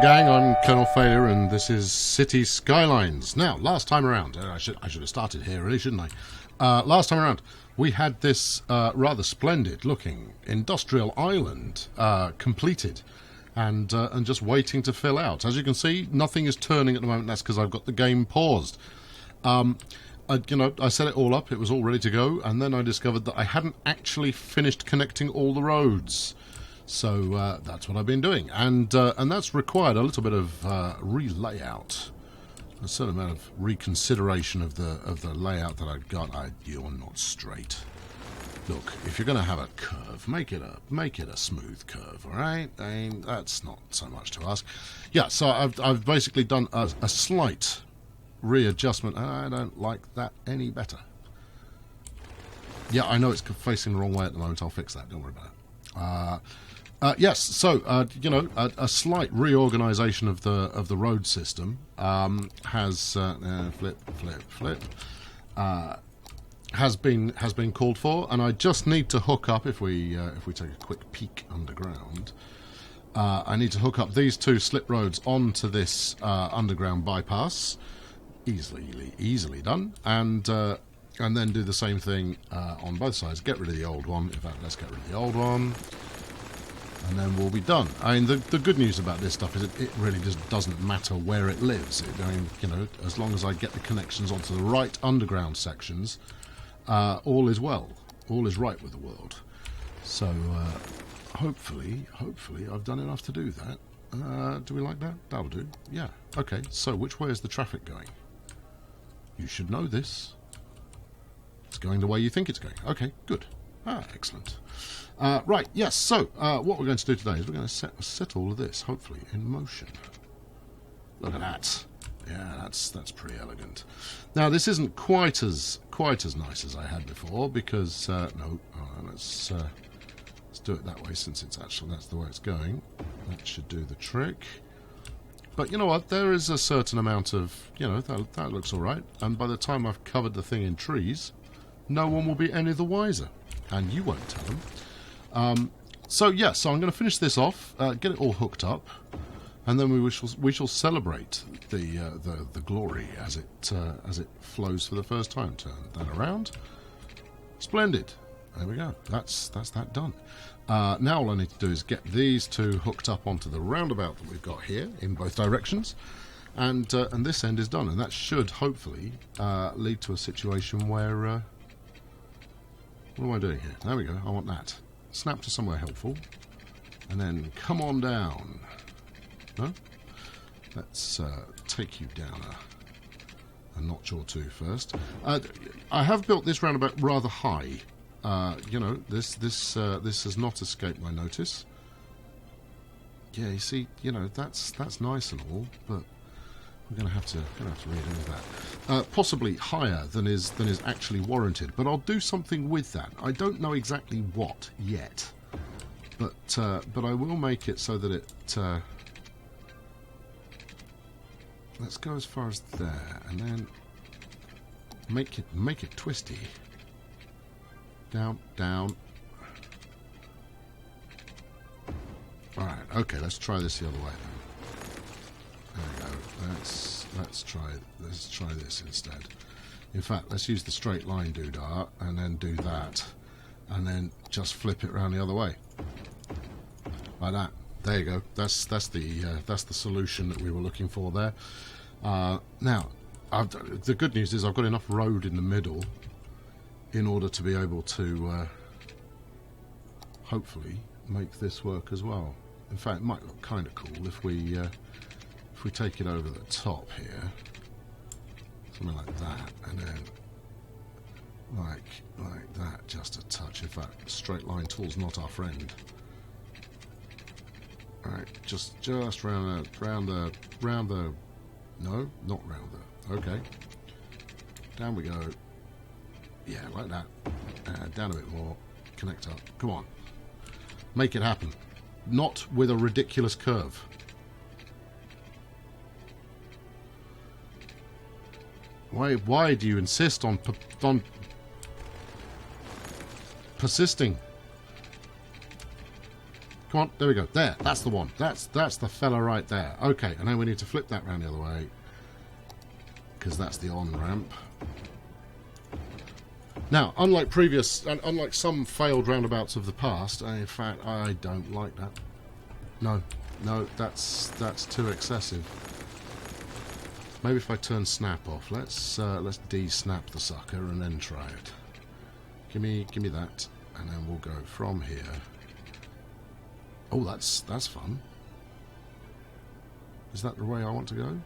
gang, I'm Colonel Failure, and this is City Skylines. Now, last time around, I should have started here, really, shouldn't I? Last time around, we had this rather splendid-looking industrial island completed, and just waiting to fill out. As you can see, nothing is turning at the moment. That's because I've got the game paused. I set it all up, it was all ready to go, and then I discovered that I hadn't actually finished connecting all the roads. So that's what I've been doing, and that's required a little bit of re-layout, a certain amount of reconsideration of the layout that I've got. You're not straight. Look, if you're going to have a curve, make it a smooth curve, all right? I mean, that's not so much to ask. Yeah, so I've basically done a slight readjustment, and I don't like that any better. Yeah, I know it's facing the wrong way at the moment. I'll fix that. Don't worry about it. Yes, so a slight reorganisation of the road system has has been called for, and I just need to hook up. If we take a quick peek underground, I need to hook up these two slip roads onto this underground bypass. Easily done, and then do the same thing on both sides. Get rid of the old one. In fact, let's get rid of the old one. And then we'll be done. I mean, the good news about this stuff is it really just doesn't matter where it lives. As long as I get the connections onto the right underground sections, all is well. All is right with the world. So, hopefully, I've done enough to do that. Do we like that? That'll do. Yeah. Okay, so which way is the traffic going? You should know this. It's going the way you think it's going. Okay, good. Excellent. Right, yes, so what we're going to do today is we're going to set all of this, hopefully, in motion. Look at that. Yeah, that's pretty elegant. Now, this isn't quite as nice as I had before, because, let's do it that way, since that's the way it's going. That should do the trick. But you know what, there is a certain amount of, that looks alright, and by the time I've covered the thing in trees, no one will be any the wiser. And you won't tell them. So I'm going to finish this off, get it all hooked up, and then we shall celebrate the glory as it flows for the first time. Turn that around. Splendid. There we go. That's that done. Now all I need to do is get these two hooked up onto the roundabout that we've got here in both directions, and this end is done, and that should hopefully lead to a situation where. What am I doing here? There we go. I want that. Snap to somewhere helpful. And then come on down. No? Let's take you down a notch or two first. I have built this roundabout rather high. This has not escaped my notice. Yeah, you see, that's nice and all, but we're going to have to redo that. Possibly higher than is actually warranted, but I'll do something with that. I don't know exactly what yet, but I will make it so that it. Let's go as far as there, and then make it twisty. Down. All right. Okay. Let's try this the other way then. There we go. Let's try this instead. In fact, let's use the straight line doodah and then do that, and then just flip it around the other way, like that. There you go. That's the solution that we were looking for there. Now, the good news is I've got enough road in the middle in order to be able to hopefully make this work as well. In fact, it might look kind of cool if we take it over the top here, something like that, and then like that, just a touch. In fact, straight line tool's not our friend. All right, just round the. No, not round the. Okay, down we go. Yeah, like that. Down a bit more. Connect up. Come on, make it happen. Not with a ridiculous curve. Why do you insist on persisting? Come on, there we go. There, that's the one. That's the fella right there. Okay, and now we need to flip that round the other way, because that's the on-ramp. Now, unlike some failed roundabouts of the past, in fact, I don't like that. No, that's too excessive. Maybe if I turn snap off, let's de-snap the sucker and then try it. Give me that, and then we'll go from here. Oh, that's fun. Is that the way I want to go?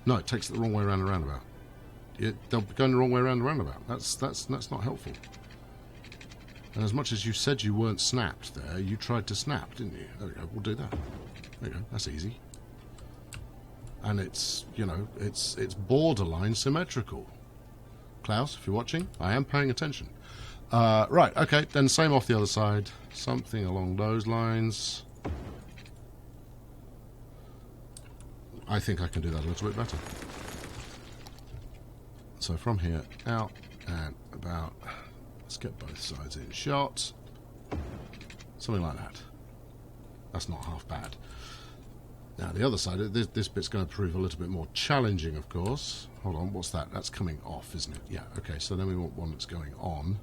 No, it takes it the wrong way around the roundabout. They'll be going the wrong way around the roundabout. That's not helpful. And as much as you said you weren't snapped there, you tried to snap, didn't you? There we go. We'll do that. There you go. That's easy. And it's, you know, it's borderline symmetrical. Klaus, if you're watching, I am paying attention. Right, okay, then same off the other side. Something along those lines. I think I can do that a little bit better. So from here, out and about. Let's get both sides in shot. Something like that. That's not half bad. Now the other side, this bit's going to prove a little bit more challenging, of course. Hold on, what's that? That's coming off, isn't it? Yeah, okay, so then we want one that's going on.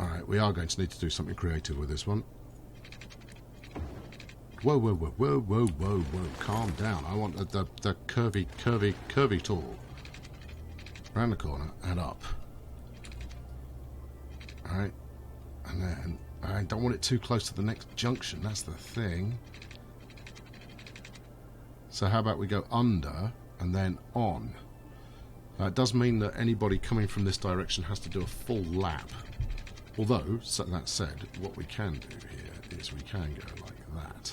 Alright, we are going to need to do something creative with this one. Whoa, whoa, whoa, whoa, whoa, whoa, whoa, calm down. I want the curvy tool. Around the corner and up. Alright, and then I don't want it too close to the next junction, that's the thing. So how about we go under and then on? It does mean that anybody coming from this direction has to do a full lap. Although, so that said, what we can do here is we can go like that.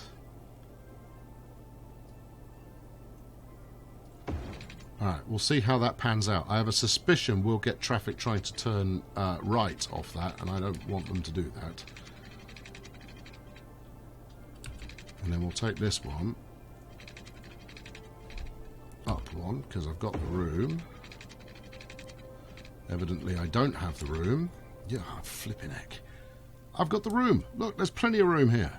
Alright, we'll see how that pans out. I have a suspicion we'll get traffic trying to turn right off that, and I don't want them to do that. And then we'll take this one up one, because I've got the room. Evidently I don't have the room. Yeah, flipping heck. I've got the room. Look, there's plenty of room here.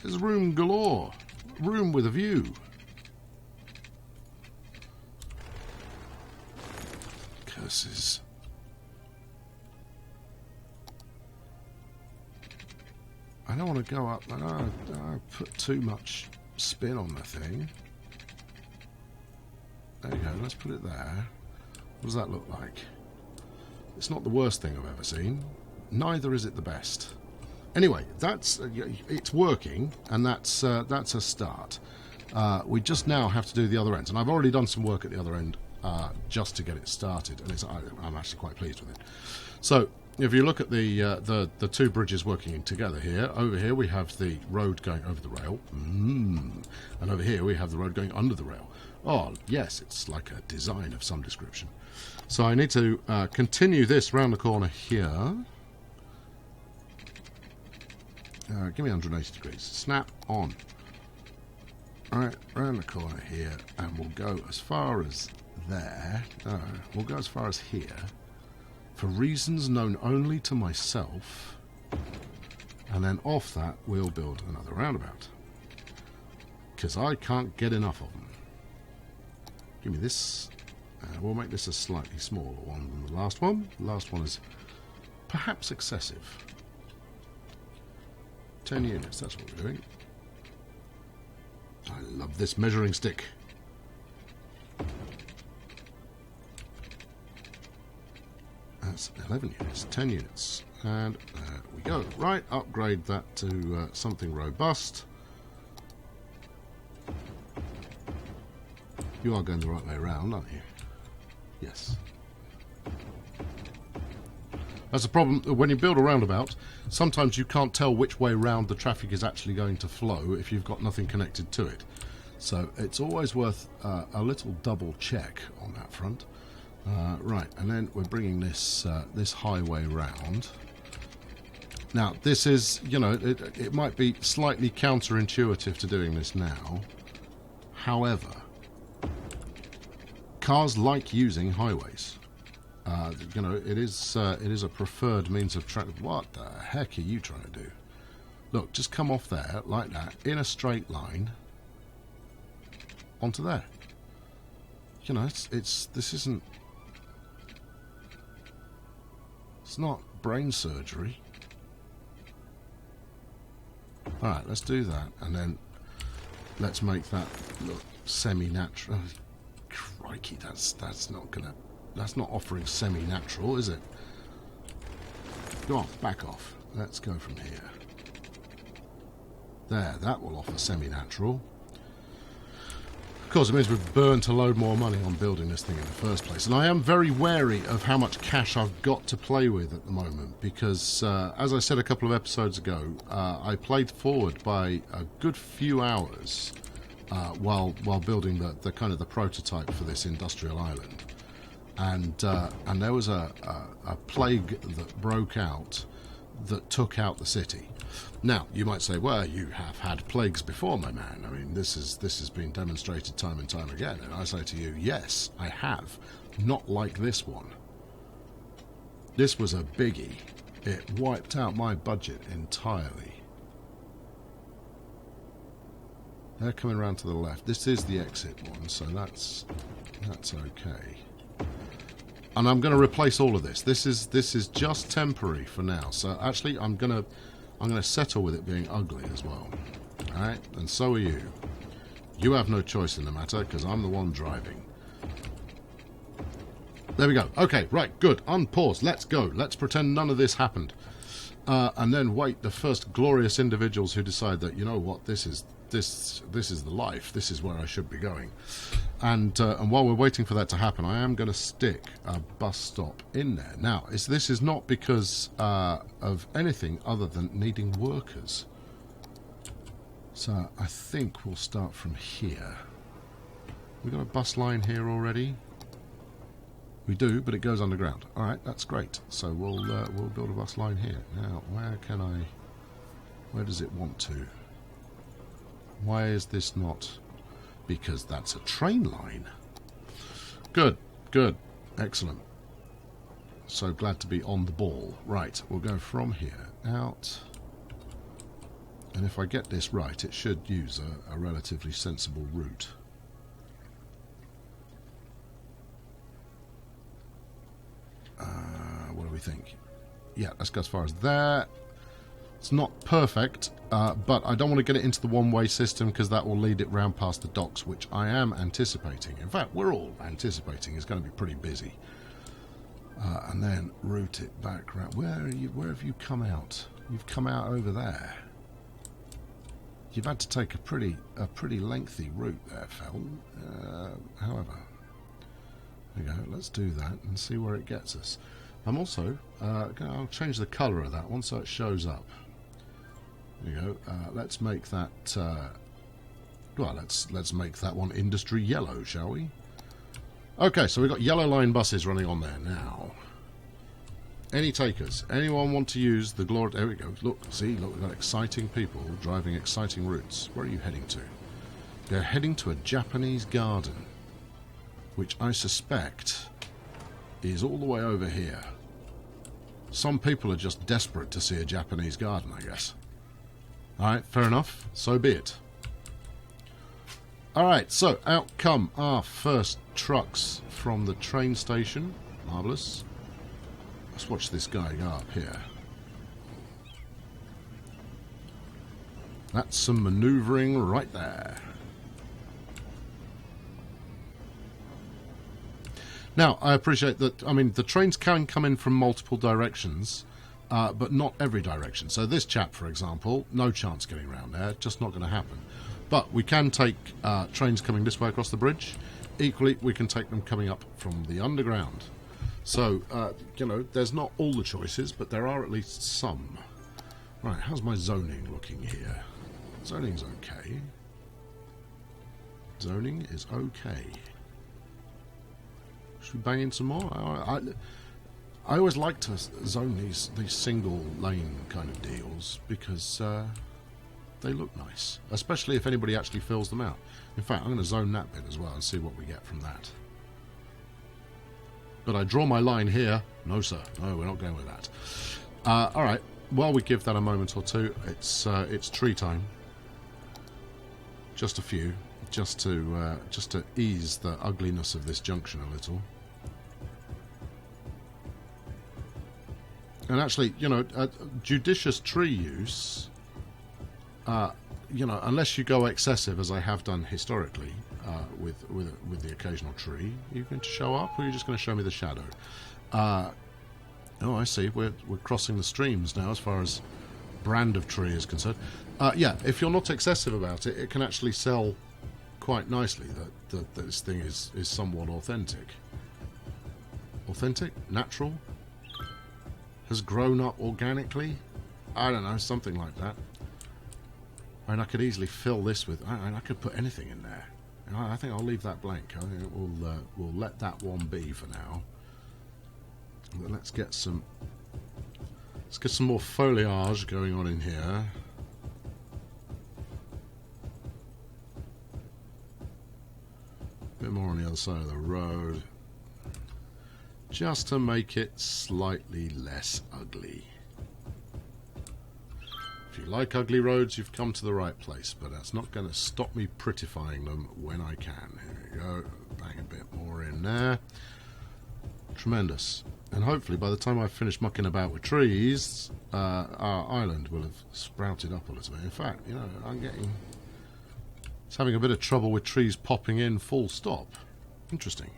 There's room galore. Room with a view. Curses. I don't want to go up. I put too much spin on the thing. There you go. Let's put it there. What does that look like? It's not the worst thing I've ever seen. Neither is it the best. Anyway, that's it's working, and that's a start. We just now have to do the other ends, and I've already done some work at the other end just to get it started, and I'm actually quite pleased with it. So, if you look at the two bridges working together here, over here we have the road going over the rail, and over here we have the road going under the rail. Oh, yes, it's like a design of some description. So I need to continue this round the corner here. Give me 180 degrees. Snap on. Alright, round the corner here, and we'll go as far as there. No, we'll go as far as here. For reasons known only to myself. And then off that, we'll build another roundabout. Because I can't get enough of them. Give me this. We'll make this a slightly smaller one than the last one. The last one is perhaps excessive. 10 units, that's what we're doing. I love this measuring stick. That's 11 units, 10 units. And there we go. Right, upgrade that to something robust. You are going the right way around, aren't you? Yes. That's a problem. When you build a roundabout, sometimes you can't tell which way round the traffic is actually going to flow if you've got nothing connected to it. So it's always worth a little double check on that front. Right, and then we're bringing this this highway round. Now, this is, you know, it might be slightly counterintuitive to doing this now. However, cars like using highways. You know, it is a preferred means of travel. What the heck are you trying to do? Look, just come off there like that in a straight line onto there. You know, it's not brain surgery. All right, let's do that, and then let's make that look semi-natural. Crikey, that's not offering semi-natural, is it? Go on, back off. Let's go from here. There, that will offer semi-natural. Of course, it means we've burnt a load more money on building this thing in the first place. And I am very wary of how much cash I've got to play with at the moment, because, as I said a couple of episodes ago, I played forward by a good few hours while building the kind of the prototype for this industrial island. And there was a plague that broke out that took out the city. Now, you might say, well, you have had plagues before, my man. I mean, this has been demonstrated time and time again. And I say to you, yes, I have. Not like this one. This was a biggie. It wiped out my budget entirely. They're coming around to the left. This is the exit one, so that's okay. And I'm going to replace all of this. This is just temporary for now. So actually, I'm going to settle with it being ugly as well. All right, and so are you. You have no choice in the matter because I'm the one driving. There we go. Okay, right, good. Unpause. Let's go. Let's pretend none of this happened, and then wait the first glorious individuals who decide that, you know what, this is the life. This is where I should be going. And while we're waiting for that to happen, I am going to stick a bus stop in there. Now, this is not because of anything other than needing workers. So I think we'll start from here. We've got a bus line here already. We do, but it goes underground. All right, that's great. So we'll build a bus line here. Now, where does it want to? Why is this not? Because that's a train line. Good, good, excellent. So glad to be on the ball. Right, we'll go from here out. And if I get this right, it should use a relatively sensible route. What do we think? Yeah, let's go as far as there. It's not perfect, but I don't want to get it into the one-way system because that will lead it round past the docks, which I am anticipating. In fact, we're all anticipating it's going to be pretty busy. And then route it back round. Where have you come out? You've come out over there. You've had to take a pretty lengthy route there, Phil. However, there we go. Let's do that and see where it gets us. I'm also I'll change the colour of that one so it shows up. There you go. Let's make that. Well, let's make that one industry yellow, shall we? Okay, so we've got yellow line buses running on there now. Any takers? Anyone want to use the glory? There we go. Look, see, look, we've got exciting people driving exciting routes. Where are you heading to? They're heading to a Japanese garden, which I suspect is all the way over here. Some people are just desperate to see a Japanese garden, I guess. Alright, fair enough. So be it. Alright, so out come our first trucks from the train station. Marvellous. Let's watch this guy go up here. That's some manoeuvring right there. Now, I appreciate that, I mean, the trains can come in from multiple directions, but not every direction. So this chap, for example, no chance getting around there, just not going to happen. But we can take trains coming this way across the bridge. Equally, we can take them coming up from the underground. So, you know, there's not all the choices, but there are at least some. Right, how's my zoning looking here? Zoning's okay. Zoning is okay. Should we bang in some more? I always like to zone these single lane kind of deals because they look nice, especially if anybody actually fills them out. In fact, I'm going to zone that bit as well and see what we get from that. But I draw my line here. No, sir. No, we're not going with that. All right. While we give that a moment or two, it's tree time. Just a few, just to ease the ugliness of this junction a little. And actually, you know, judicious tree use, you know, unless you go excessive, as I have done historically, with the occasional tree, you're going to show up, or you're just going to show me the shadow? Oh, I see. We're crossing the streams now, as far as brand of tree is concerned. Yeah, if you're not excessive about it, it can actually sell quite nicely that this thing is somewhat authentic. Authentic? Natural? Has grown up organically? I don't know, something like that. I mean, I could easily fill this with... I could put anything in there. I think I'll leave that blank. I think we'll let that one be for now. But let's get some more foliage going on in here. A bit more on the other side of the road. Just to make it slightly less ugly. If you like ugly roads, you've come to the right place, but that's not going to stop me prettifying them when I can. Here we go. Bang a bit more in there. Tremendous. And hopefully by the time I've finished mucking about with trees, our island will have sprouted up a little bit. In fact, you know, it's having a bit of trouble with trees popping in full stop. Interesting.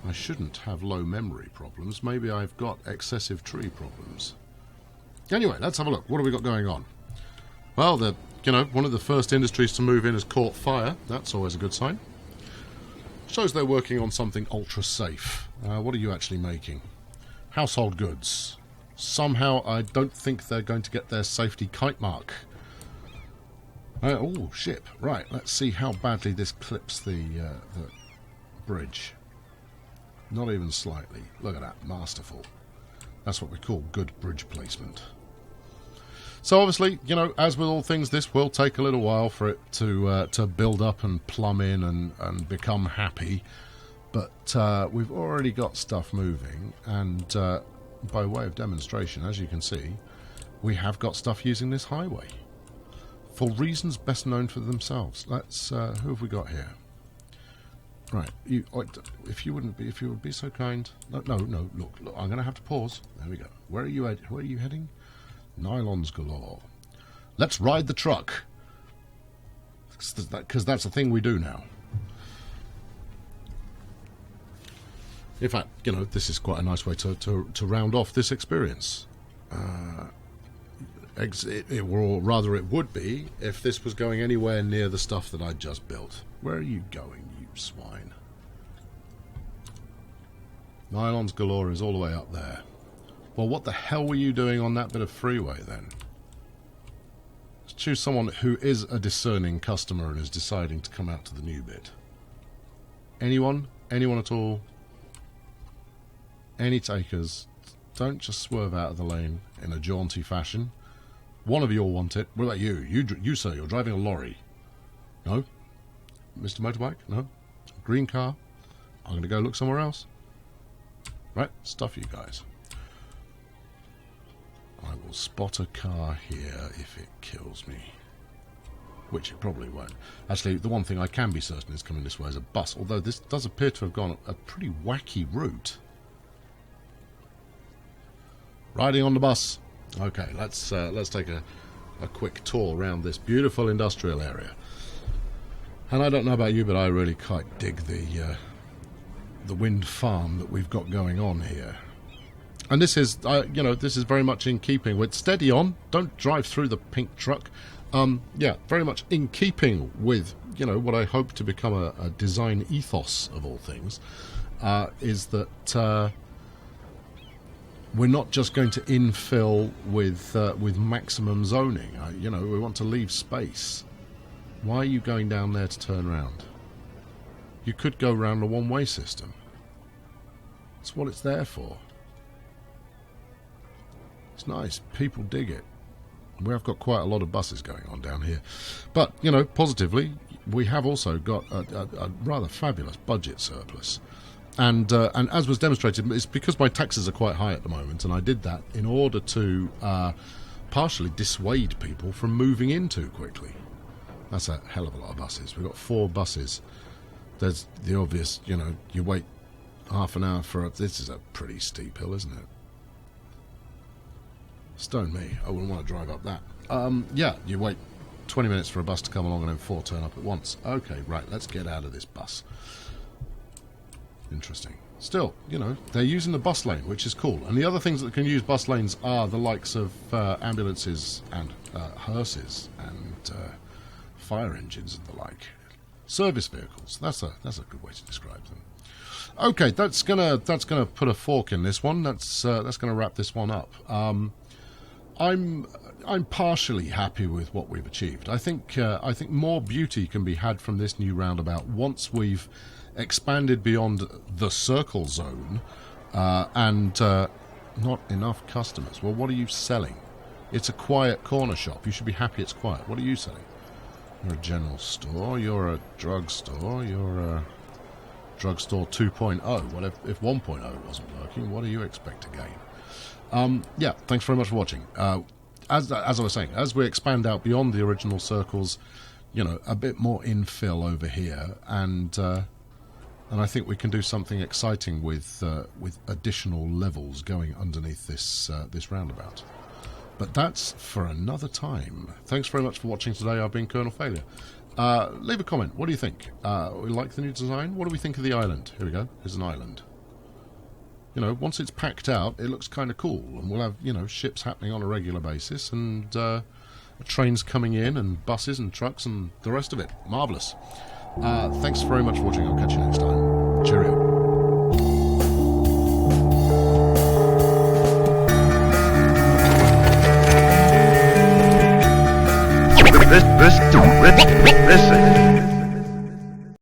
I shouldn't have low memory problems. Maybe I've got excessive tree problems. Anyway, let's have a look. What have we got going on? Well, one of the first industries to move in has caught fire. That's always a good sign. Shows they're working on something ultra safe. What are you actually making? Household goods. Somehow I don't think they're going to get their safety kite mark. Oh, ship. Right, let's see how badly this clips the bridge. Not even slightly. Look at that. Masterful. That's what we call good bridge placement. So obviously, you know, as with all things, this will take a little while for it to build up and plumb in and become happy. But we've already got stuff moving, and by way of demonstration, as you can see, we have got stuff using this highway for reasons best known for themselves. Let's who have we got here? Right, if you would be so kind. No, look, I'm going to have to pause. There we go. Where are you heading? Nylons galore. Let's ride the truck. Because that's a thing we do now. In fact, you know, this is quite a nice way to round off this experience. Or rather, it would be if this was going anywhere near the stuff that I just built. Where are you going, you swine? Nylons galore is all the way up there. Well, what the hell were you doing on that bit of freeway then? Let's choose someone who is a discerning customer and is deciding to come out to the new bit. Anyone? Anyone at all? Any takers? Don't just swerve out of the lane in a jaunty fashion. One of you will want it. What about you? You, sir, you're driving a lorry. No? Mr. Motorbike? No? Green car? I'm going to go look somewhere else. Right, stuff you guys. I will spot a car here if it kills me. Which it probably won't. Actually, the one thing I can be certain is coming this way is a bus, although this does appear to have gone a pretty wacky route. Riding on the bus. Okay, let's take a quick tour around this beautiful industrial area. And I don't know about you, but I really quite dig the wind farm that we've got going on here. And this is, this is very much in keeping with steady on. Don't drive through the pink truck. Yeah, very much in keeping with, what I hope to become a design ethos of all things, is that we're not just going to infill with maximum zoning. We want to leave space. Why are you going down there to turn around? You could go round a one-way system. That's what it's there for. It's nice. People dig it. We have got quite a lot of buses going on down here. But, positively, we have also got a rather fabulous budget surplus. And as was demonstrated, it's because my taxes are quite high at the moment, and I did that in order to partially dissuade people from moving in too quickly. That's a hell of a lot of buses. We've got 4 buses. There's the obvious, you wait half an hour for this is a pretty steep hill, isn't it? Stone me, I wouldn't want to drive up that. Yeah, you wait 20 minutes for a bus to come along and then 4 turn up at once. Okay, right, let's get out of this bus. Interesting. Still, they're using the bus lane, which is cool. And the other things that can use bus lanes are the likes of ambulances and hearses and fire engines and the like. Service vehicles. That's a good way to describe them. Okay, that's gonna put a fork in this one. That's gonna wrap this one up. I'm partially happy with what we've achieved. I think more beauty can be had from this new roundabout once we've expanded beyond the circle zone and not enough customers. Well, what are you selling? It's a quiet corner shop. You should be happy it's quiet. What are you selling? You're a general store. You're a drugstore. You're a drugstore 2.0. Well, if 1.0 wasn't working, what do you expect to gain? Yeah, thanks very much for watching. As I was saying, as we expand out beyond the original circles, a bit more infill over here, and I think we can do something exciting with additional levels going underneath this roundabout. But that's for another time. Thanks very much for watching today. I've been Colonel Failure. Leave a comment. What do you think? We like the new design? What do we think of the island? Here we go. Here's an island. Once it's packed out, it looks kind of cool. And we'll have, ships happening on a regular basis and trains coming in and buses and trucks and the rest of it. Marvellous. Thanks very much for watching. I'll catch you next time. Cheerio. This